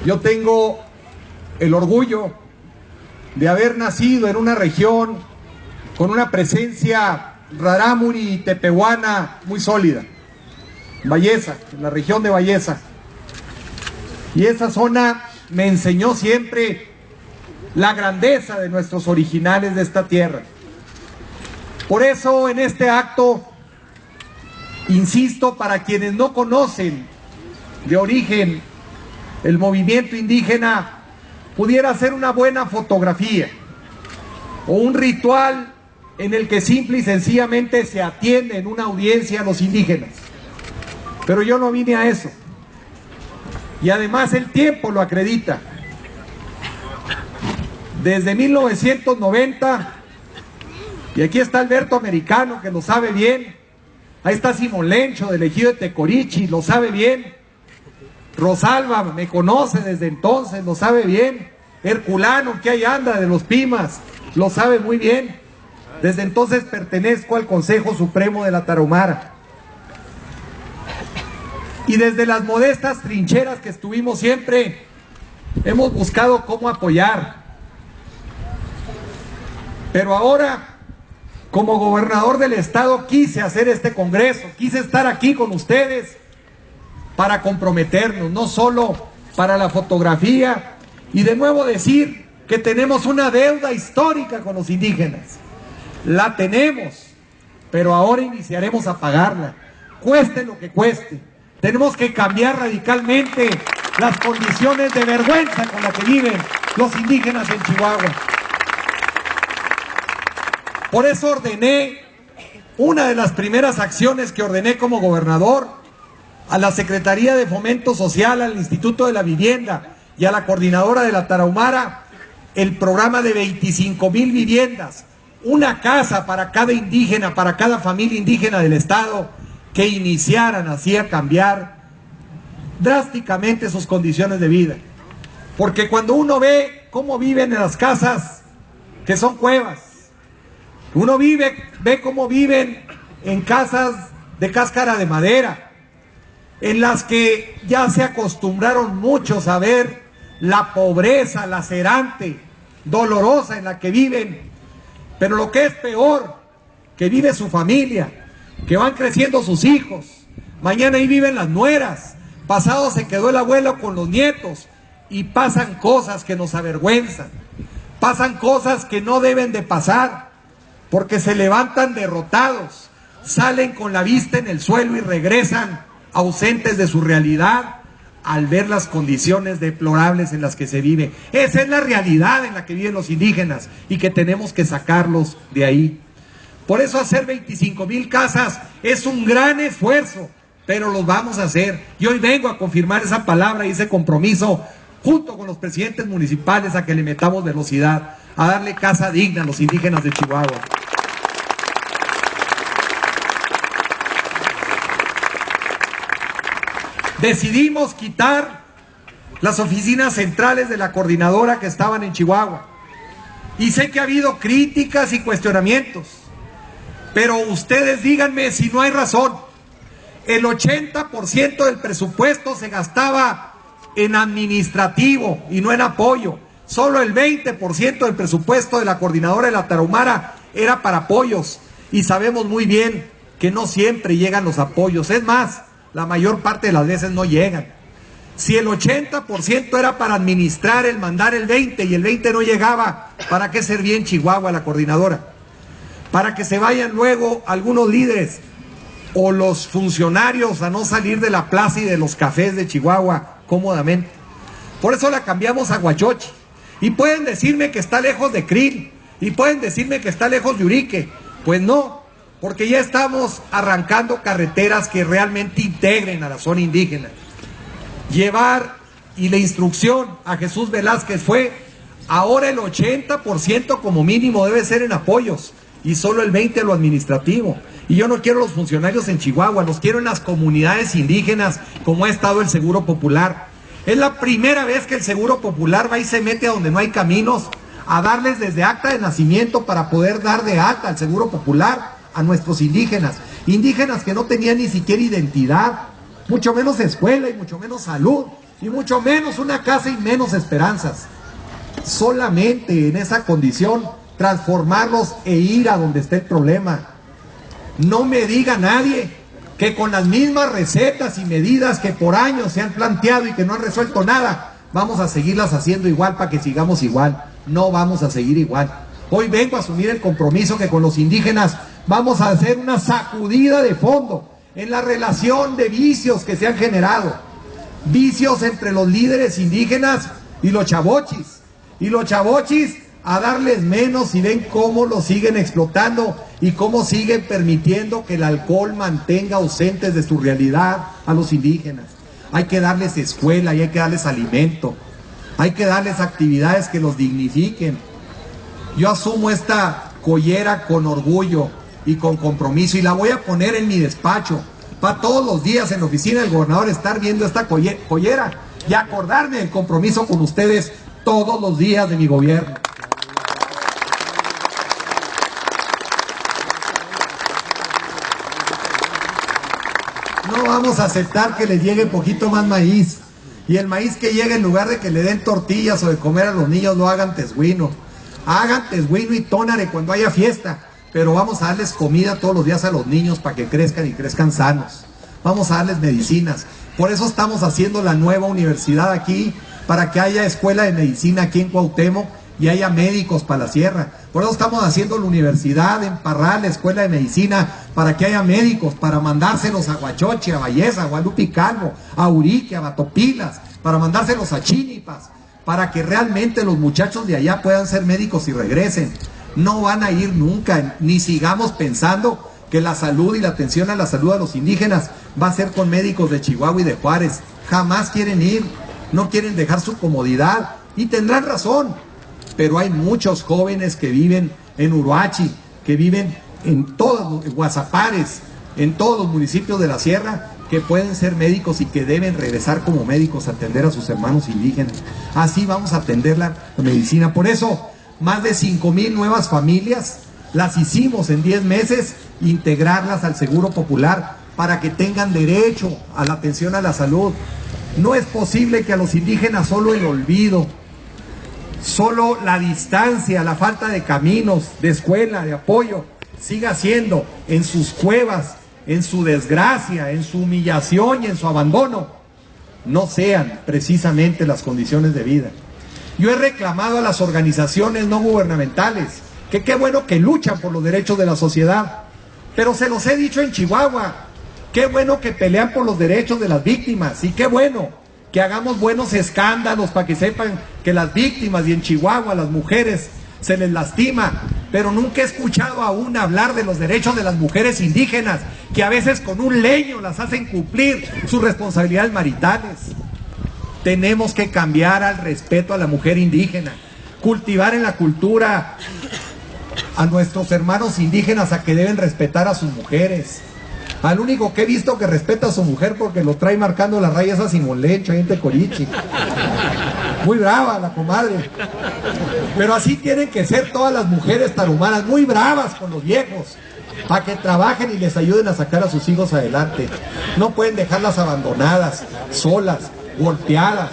Yo tengo el orgullo de haber nacido en una región con una presencia rarámuri y tepehuana muy sólida. Valleza, en la región de Valleza. Y esa zona me enseñó siempre la grandeza de nuestros originales de esta tierra. Por eso en este acto, insisto, para quienes no conocen de origen el movimiento indígena, pudiera ser una buena fotografía o un ritual en el que simple y sencillamente se atiende en una audiencia a los indígenas. Pero yo no vine a eso. Y además el tiempo lo acredita. Desde 1990, y aquí está Alberto Americano, que lo sabe bien, ahí está Simón Lencho, del ejido de Tecorichi, lo sabe bien, Rosalba me conoce desde entonces, lo sabe bien, Herculano, que ahí anda, de los Pimas, lo sabe muy bien. Desde entonces pertenezco al Consejo Supremo de la Tarahumara. Y desde las modestas trincheras que estuvimos siempre, hemos buscado cómo apoyar. Pero ahora, como gobernador del estado, quise hacer este congreso, quise estar aquí con ustedes para comprometernos, no solo para la fotografía, y de nuevo decir que tenemos una deuda histórica con los indígenas. La tenemos, pero ahora iniciaremos a pagarla, cueste lo que cueste. Tenemos que cambiar radicalmente las condiciones de vergüenza con las que viven los indígenas en Chihuahua. Por eso ordené, una de las primeras acciones que ordené como gobernador, a la Secretaría de Fomento Social, al Instituto de la Vivienda y a la Coordinadora de la Tarahumara, el programa de 25,000 viviendas, una casa para cada indígena, para cada familia indígena del estado, que iniciaran así a cambiar drásticamente sus condiciones de vida. Porque cuando uno ve cómo viven en las casas, que son cuevas, uno ve cómo viven en casas de cáscara de madera, en las que ya se acostumbraron muchos a ver la pobreza lacerante, dolorosa en la que viven, pero lo que es peor, que vive su familia, que van creciendo sus hijos, mañana ahí viven las nueras, pasado se quedó el abuelo con los nietos, y pasan cosas que nos avergüenzan, pasan cosas que no deben de pasar, porque se levantan derrotados, salen con la vista en el suelo y regresan ausentes de su realidad al ver las condiciones deplorables en las que se vive. Esa es la realidad en la que viven los indígenas y que tenemos que sacarlos de ahí. Por eso hacer 25,000 casas es un gran esfuerzo, pero los vamos a hacer. Y hoy vengo a confirmar esa palabra y ese compromiso junto con los presidentes municipales a que le metamos velocidad, a darle casa digna a los indígenas de Chihuahua. Decidimos quitar las oficinas centrales de la coordinadora que estaban en Chihuahua. Y sé que ha habido críticas y cuestionamientos, pero ustedes díganme si no hay razón. El 80% del presupuesto se gastaba en administrativo y no en apoyo. Solo el 20% del presupuesto de la coordinadora de la Tarahumara era para apoyos. Y sabemos muy bien que no siempre llegan los apoyos. Es más, la mayor parte de las veces no llegan. Si el 80% era para administrar, el mandar el 20% y el 20% no llegaba, ¿para qué servía en Chihuahua la coordinadora? Para que se vayan luego algunos líderes o los funcionarios a no salir de la plaza y de los cafés de Chihuahua cómodamente. Por eso la cambiamos a Huachochi. Y pueden decirme que está lejos de Krill, y pueden decirme que está lejos de Urique. Pues no, porque ya estamos arrancando carreteras que realmente integren a la zona indígena. Llevar, y la instrucción a Jesús Velázquez fue, ahora el 80% como mínimo debe ser en apoyos, y solo el 20% en lo administrativo. Y yo no quiero los funcionarios en Chihuahua, los quiero en las comunidades indígenas, como ha estado el Seguro Popular. Es la primera vez que el Seguro Popular va y se mete a donde no hay caminos, a darles desde acta de nacimiento para poder dar de alta al Seguro Popular a nuestros indígenas. Indígenas que no tenían ni siquiera identidad, mucho menos escuela y mucho menos salud, y mucho menos una casa y menos esperanzas. Solamente en esa condición transformarlos e ir a donde esté el problema. No me diga nadie que con las mismas recetas y medidas que por años se han planteado y que no han resuelto nada, vamos a seguirlas haciendo igual para que sigamos igual. No vamos a seguir igual. Hoy vengo a asumir el compromiso que con los indígenas vamos a hacer una sacudida de fondo en la relación de vicios que se han generado. Vicios entre los líderes indígenas y los chavochis. Y los chavochis a darles menos, y ven cómo los siguen explotando y cómo siguen permitiendo que el alcohol mantenga ausentes de su realidad a los indígenas. Hay que darles escuela y hay que darles alimento. Hay que darles actividades que los dignifiquen. Yo asumo esta collera con orgullo y con compromiso y la voy a poner en mi despacho para todos los días en la oficina del gobernador estar viendo esta collera y acordarme del compromiso con ustedes todos los días de mi gobierno. No vamos a aceptar que les llegue poquito más maíz, y el maíz que llegue, en lugar de que le den tortillas o de comer a los niños, lo hagan tesguino. Hagan tesguino y tónare cuando haya fiesta, pero vamos a darles comida todos los días a los niños para que crezcan y crezcan sanos. Vamos a darles medicinas. Por eso estamos haciendo la nueva universidad aquí, para que haya escuela de medicina aquí en Cuauhtémoc y haya médicos para la sierra. Por eso estamos haciendo la universidad en Parral, la escuela de medicina, para que haya médicos, para mandárselos a Huachochi, a Valleza, a Guadalupe y Calvo, a Urique, a Batopilas, para mandárselos a Chinipas, para que realmente los muchachos de allá puedan ser médicos y regresen. No van a ir nunca, ni sigamos pensando que la salud y la atención a la salud de los indígenas va a ser con médicos de Chihuahua y de Juárez. Jamás quieren ir, no quieren dejar su comodidad, y tendrán razón. Pero hay muchos jóvenes que viven en Uruachi, que viven en todos los Guasapares, en todos los municipios de la sierra, que pueden ser médicos y que deben regresar como médicos a atender a sus hermanos indígenas. Así vamos a atender la medicina. Por eso, más de 5,000 nuevas familias las hicimos en 10 meses, integrarlas al Seguro Popular para que tengan derecho a la atención a la salud. No es posible que a los indígenas solo el olvido, solo la distancia, la falta de caminos, de escuela, de apoyo, siga siendo en sus cuevas, en su desgracia, en su humillación y en su abandono, no sean precisamente las condiciones de vida. Yo he reclamado a las organizaciones no gubernamentales que qué bueno que luchan por los derechos de la sociedad, pero se los he dicho en Chihuahua, qué bueno que pelean por los derechos de las víctimas, y qué bueno que hagamos buenos escándalos para que sepan que las víctimas, y en Chihuahua las mujeres se les lastima, pero nunca he escuchado aún hablar de los derechos de las mujeres indígenas, que a veces con un leño las hacen cumplir sus responsabilidades maritales. Tenemos que cambiar al respeto a la mujer indígena, cultivar en la cultura a nuestros hermanos indígenas a que deben respetar a sus mujeres. Al único que he visto que respeta a su mujer porque lo trae marcando las rayas a Simón Lecho ahí en Tecorichi. Muy brava la comadre. Pero así tienen que ser todas las mujeres tarumanas, muy bravas con los viejos, para que trabajen y les ayuden a sacar a sus hijos adelante. No pueden dejarlas abandonadas, solas, golpeadas.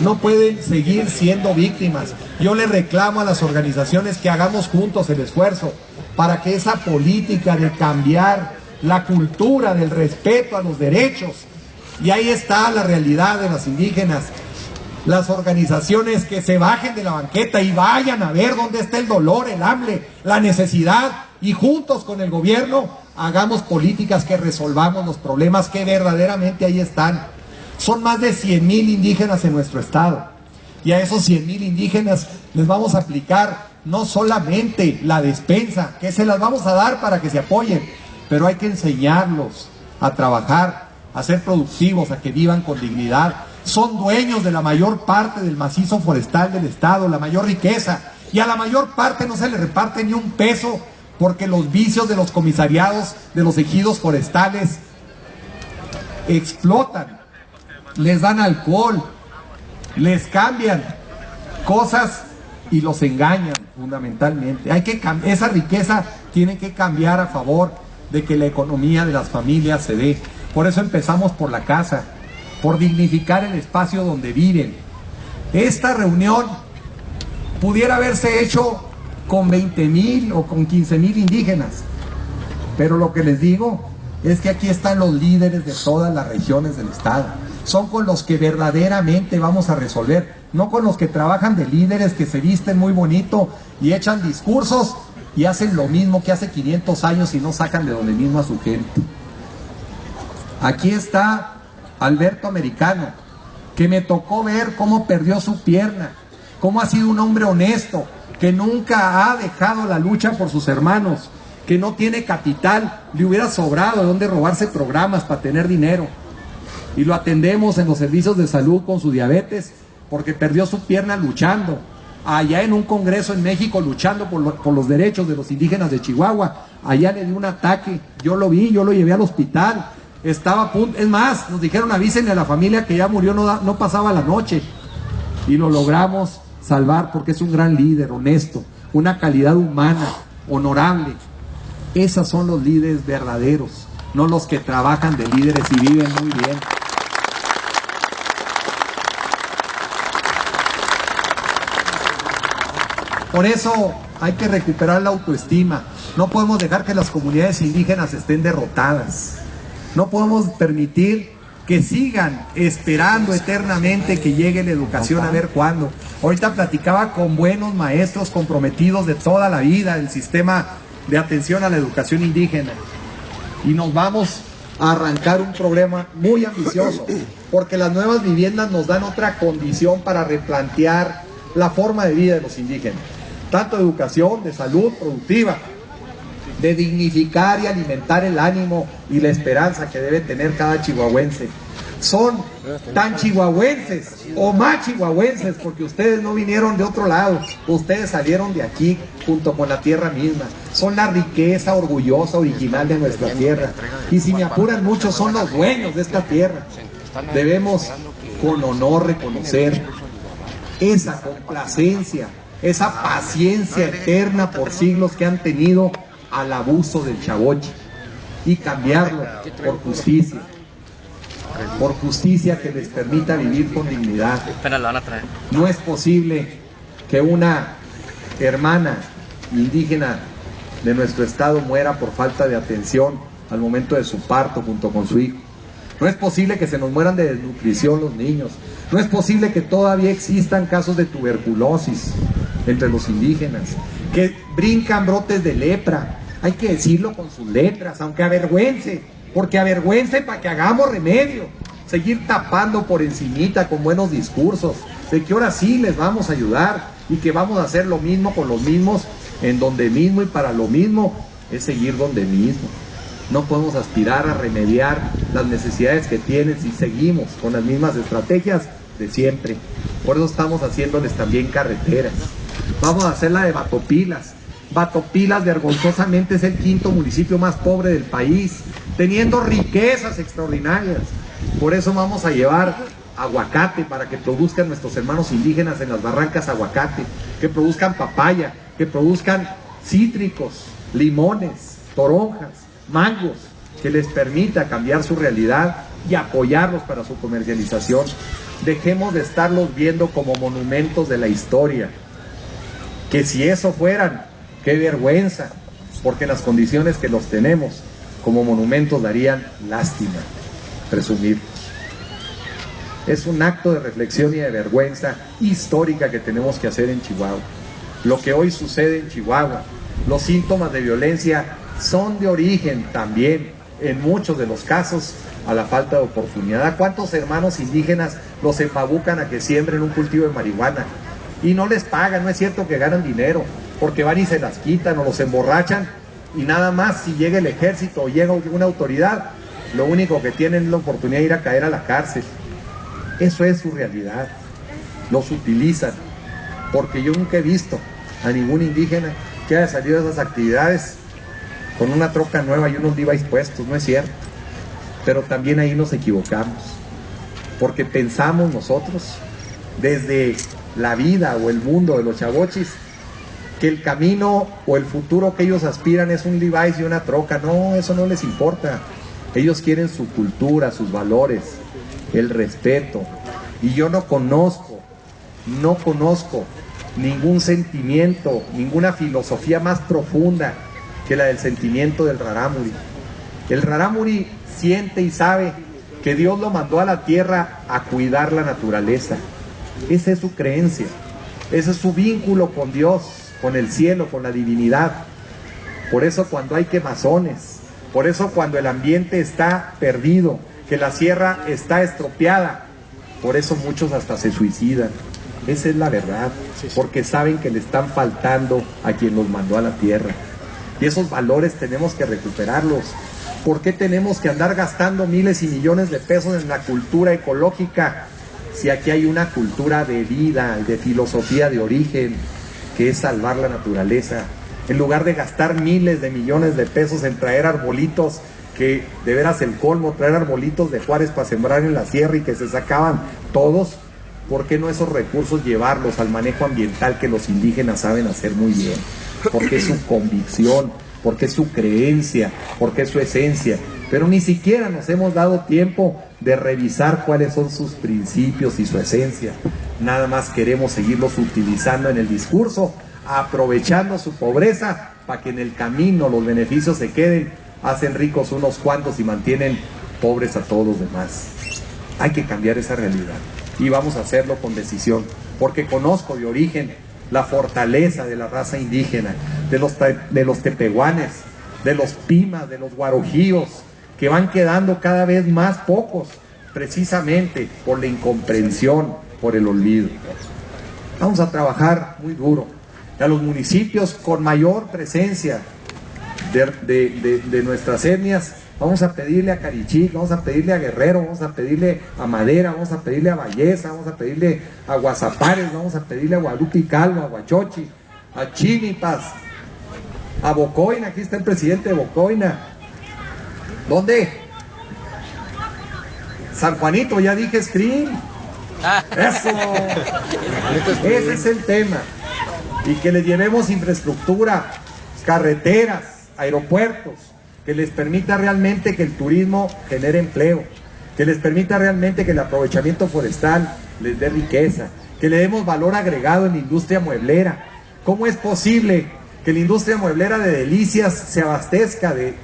No pueden seguir siendo víctimas. Yo le reclamo a las organizaciones que hagamos juntos el esfuerzo para que esa política de cambiar la cultura del respeto a los derechos, y ahí está la realidad de las indígenas, las organizaciones que se bajen de la banqueta y vayan a ver dónde está el dolor, el hambre, la necesidad, y juntos con el gobierno hagamos políticas que resolvamos los problemas que verdaderamente ahí están. Son más de 100,000 indígenas en nuestro estado, y a esos 100,000 indígenas les vamos a aplicar no solamente la despensa, que se las vamos a dar para que se apoyen, pero hay que enseñarlos a trabajar, a ser productivos, a que vivan con dignidad. Son dueños de la mayor parte del macizo forestal del estado, la mayor riqueza, y a la mayor parte no se le reparte ni un peso, porque los vicios de los comisariados de los ejidos forestales explotan, les dan alcohol, les cambian cosas y los engañan fundamentalmente. Esa riqueza tiene que cambiar a favor de que la economía de las familias se dé. Por eso empezamos por la casa. por dignificar el espacio donde viven. Esta reunión pudiera haberse hecho con 20,000 o con 15,000 indígenas, pero lo que les digo es que aquí están los líderes de todas las regiones del estado. Son con los que verdaderamente vamos a resolver, no con los que trabajan de líderes que se visten muy bonito y echan discursos y hacen lo mismo que hace 500 años y no sacan de donde mismo a su gente. Aquí está Alberto Americano, que me tocó ver cómo perdió su pierna, cómo ha sido un hombre honesto, que nunca ha dejado la lucha por sus hermanos, que no tiene capital, le hubiera sobrado de dónde robarse programas para tener dinero. Y lo atendemos en los servicios de salud con su diabetes, porque perdió su pierna luchando, allá en un congreso en México, luchando por los derechos de los indígenas de Chihuahua. Allá le dio un ataque, yo lo vi, yo lo llevé al hospital, estaba a punto, es más, nos dijeron avísenle a la familia que ya murió, no pasaba la noche, y lo logramos salvar porque es un gran líder, honesto, una calidad humana, honorable. Esos son los líderes verdaderos, no los que trabajan de líderes y viven muy bien. Por eso hay que recuperar la autoestima. No podemos dejar que las comunidades indígenas estén derrotadas. No podemos permitir que sigan esperando eternamente que llegue la educación, a ver cuándo. Ahorita platicaba con buenos maestros comprometidos de toda la vida del sistema de atención a la educación indígena. Y nos vamos a arrancar un problema muy ambicioso, porque las nuevas viviendas nos dan otra condición para replantear la forma de vida de los indígenas. Tanto de educación, de salud productiva, de dignificar y alimentar el ánimo y la esperanza que debe tener cada chihuahuense. Son tan chihuahuenses o más chihuahuenses porque ustedes no vinieron de otro lado, ustedes salieron de aquí junto con la tierra misma. Son la riqueza orgullosa original de nuestra tierra, y si me apuran mucho son los dueños de esta tierra. Debemos con honor reconocer esa complacencia, esa paciencia eterna por siglos que han tenido al abuso del chavoche, y cambiarlo por justicia que les permita vivir con dignidad. No es posible que una hermana indígena de nuestro estado muera por falta de atención al momento de su parto junto con su hijo. No es posible que se nos mueran de desnutrición los niños. No es posible que todavía existan casos de tuberculosis entre los indígenas, que brincan brotes de lepra. Hay que decirlo con sus letras, aunque avergüence, porque avergüence para que hagamos remedio. Seguir tapando por encimita con buenos discursos de que ahora sí les vamos a ayudar y que vamos a hacer lo mismo con los mismos, en donde mismo y para lo mismo, es seguir donde mismo. No podemos aspirar a remediar las necesidades que tienen si seguimos con las mismas estrategias de siempre. Por eso estamos haciéndoles también carreteras. Vamos a hacer la de Batopilas. Batopilas vergonzosamente es el quinto municipio más pobre del país, teniendo riquezas extraordinarias. Por eso vamos a llevar aguacate para que produzcan nuestros hermanos indígenas en las barrancas aguacate, que produzcan papaya, que produzcan cítricos, limones, toronjas, mangos, que les permita cambiar su realidad y apoyarlos para su comercialización. Dejemos de estarlos viendo como monumentos de la historia, que si eso fueran, qué vergüenza, porque las condiciones que los tenemos como monumentos darían lástima presumir. Es un acto de reflexión y de vergüenza histórica que tenemos que hacer en Chihuahua. Lo que hoy sucede en Chihuahua, los síntomas de violencia son de origen también, en muchos de los casos, a la falta de oportunidad. ¿A cuántos hermanos indígenas los empabucan a que siembren un cultivo de marihuana? Y no les pagan, no es cierto que ganan dinero, porque van y se las quitan o los emborrachan, y nada más si llega el ejército o llega una autoridad, lo único que tienen es la oportunidad de ir a caer a la cárcel. Eso es su realidad. Los utilizan, porque yo nunca he visto a ningún indígena que haya salido de esas actividades con una troca nueva y unos Levi's puestos, no es cierto. Pero también ahí nos equivocamos, porque pensamos nosotros, desde la vida o el mundo de los chavochis, que el camino o el futuro que ellos aspiran es un Levi's y una troca. No, eso no les importa. Ellos quieren su cultura, sus valores, el respeto. Y yo no conozco ningún sentimiento, ninguna filosofía más profunda que la del sentimiento del rarámuri. El rarámuri siente y sabe que Dios lo mandó a la tierra a cuidar la naturaleza. Esa es su creencia, ese es su vínculo con Dios, con el cielo, con la divinidad. Por eso cuando hay quemazones, por eso cuando el ambiente está perdido, que la sierra está estropeada, por eso muchos hasta se suicidan. Esa es la verdad, porque saben que le están faltando a quien los mandó a la tierra. Y esos valores tenemos que recuperarlos. ¿Por qué tenemos que andar gastando miles y millones de pesos en la cultura ecológica si aquí hay una cultura de vida, de filosofía de origen, que es salvar la naturaleza? En lugar de gastar miles de millones de pesos en traer arbolitos, que de veras el colmo, traer arbolitos de Juárez para sembrar en la sierra y que se sacaban todos, ¿por qué no esos recursos llevarlos al manejo ambiental que los indígenas saben hacer muy bien? Porque es su convicción, porque es su creencia, porque es su esencia. Pero ni siquiera nos hemos dado tiempo de revisar cuáles son sus principios y su esencia. Nada más queremos seguirlos utilizando en el discurso, aprovechando su pobreza para que en el camino los beneficios se queden, hacen ricos unos cuantos y mantienen pobres a todos los demás. Hay que cambiar esa realidad y vamos a hacerlo con decisión, porque conozco de origen la fortaleza de la raza indígena, de los tepehuanes, de los pimas, de los guarojíos, que van quedando cada vez más pocos, precisamente por la incomprensión, por el olvido. Vamos a trabajar muy duro. A los municipios con mayor presencia de nuestras etnias, vamos a pedirle a Carichic, vamos a pedirle a Guerrero, vamos a pedirle a Madera, vamos a pedirle a Valleza, vamos a pedirle a Guasapares, vamos a pedirle a Guadalupe y Calvo, a Huachochi, a Chinipas, a Bocoina. Aquí está el presidente de Bocoina. ¿Dónde? San Juanito, ya dije Screen. Eso. Ese es el tema. Y que les llevemos infraestructura, carreteras, aeropuertos, que les permita realmente que el turismo genere empleo, que les permita realmente que el aprovechamiento forestal les dé riqueza, que le demos valor agregado en la industria mueblera. ¿Cómo es posible que la industria mueblera de Delicias se abastezca de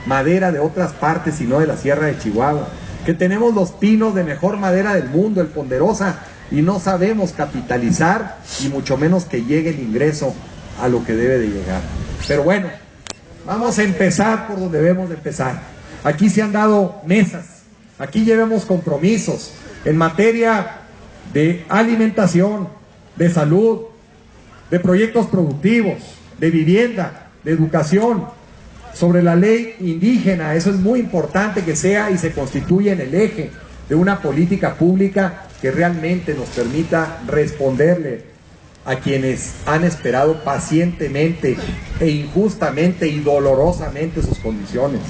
madera de otras partes y no de la Sierra de Chihuahua? Que tenemos los pinos de mejor madera del mundo, el Ponderosa, y no sabemos capitalizar y mucho menos que llegue el ingreso a lo que debe de llegar. Pero bueno, vamos a empezar por donde debemos de empezar. Aquí se han dado mesas, aquí llevamos compromisos en materia de alimentación, de salud, de proyectos productivos, de vivienda, de educación, sobre la ley indígena. Eso es muy importante que sea y se constituya en el eje de una política pública que realmente nos permita responderle a quienes han esperado pacientemente e injustamente y dolorosamente sus condiciones,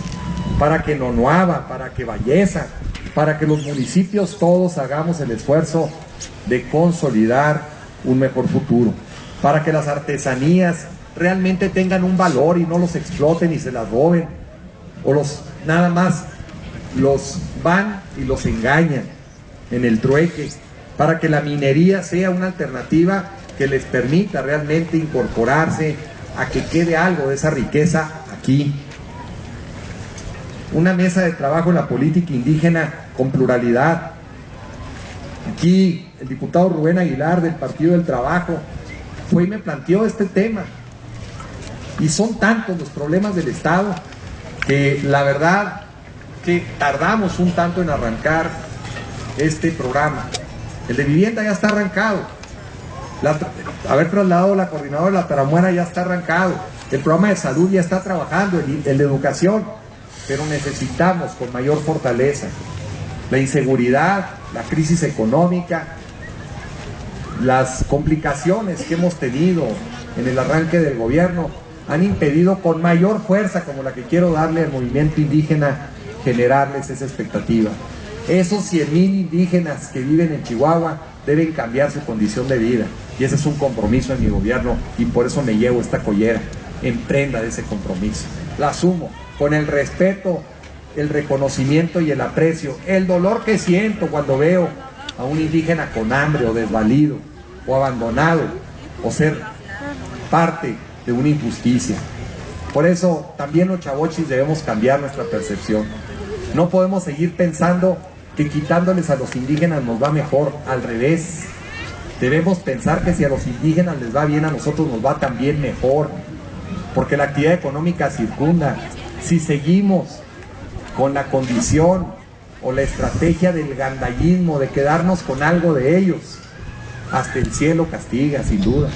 para que Nonuava, para que Valleza, para que los municipios todos hagamos el esfuerzo de consolidar un mejor futuro, para que las artesanías realmente tengan un valor y no los exploten y se las roben, o nada más los van y los engañan en el trueque, para que la minería sea una alternativa que les permita realmente incorporarse a que quede algo de esa riqueza aquí. Una mesa de trabajo en la política indígena con pluralidad. Aquí el diputado Rubén Aguilar del Partido del Trabajo fue y me planteó este tema. Y son tantos los problemas del Estado que la verdad que tardamos un tanto en arrancar este programa. El de vivienda ya está arrancado. Haber trasladado la coordinadora de la Taramuera ya está arrancado. El programa de salud ya está trabajando, el de educación. Pero necesitamos con mayor fortaleza. La inseguridad, la crisis económica, las complicaciones que hemos tenido en el arranque del gobierno han impedido con mayor fuerza, como la que quiero darle al movimiento indígena, generarles esa expectativa. Esos 100,000 indígenas que viven en Chihuahua deben cambiar su condición de vida, y ese es un compromiso en mi gobierno, y por eso me llevo esta collera. Emprenda de ese compromiso, la asumo con el respeto el reconocimiento y el aprecio, el dolor que siento cuando veo a un indígena con hambre o desvalido o abandonado o ser parte de una injusticia. Por eso también los chavochis debemos cambiar nuestra percepción. No podemos seguir pensando que quitándoles a los indígenas nos va mejor, al revés. Debemos pensar que si a los indígenas les va bien, a nosotros nos va también mejor, porque la actividad económica circunda. Si seguimos con la condición o la estrategia del gandallismo, de quedarnos con algo de ellos, hasta el cielo castiga, sin duda.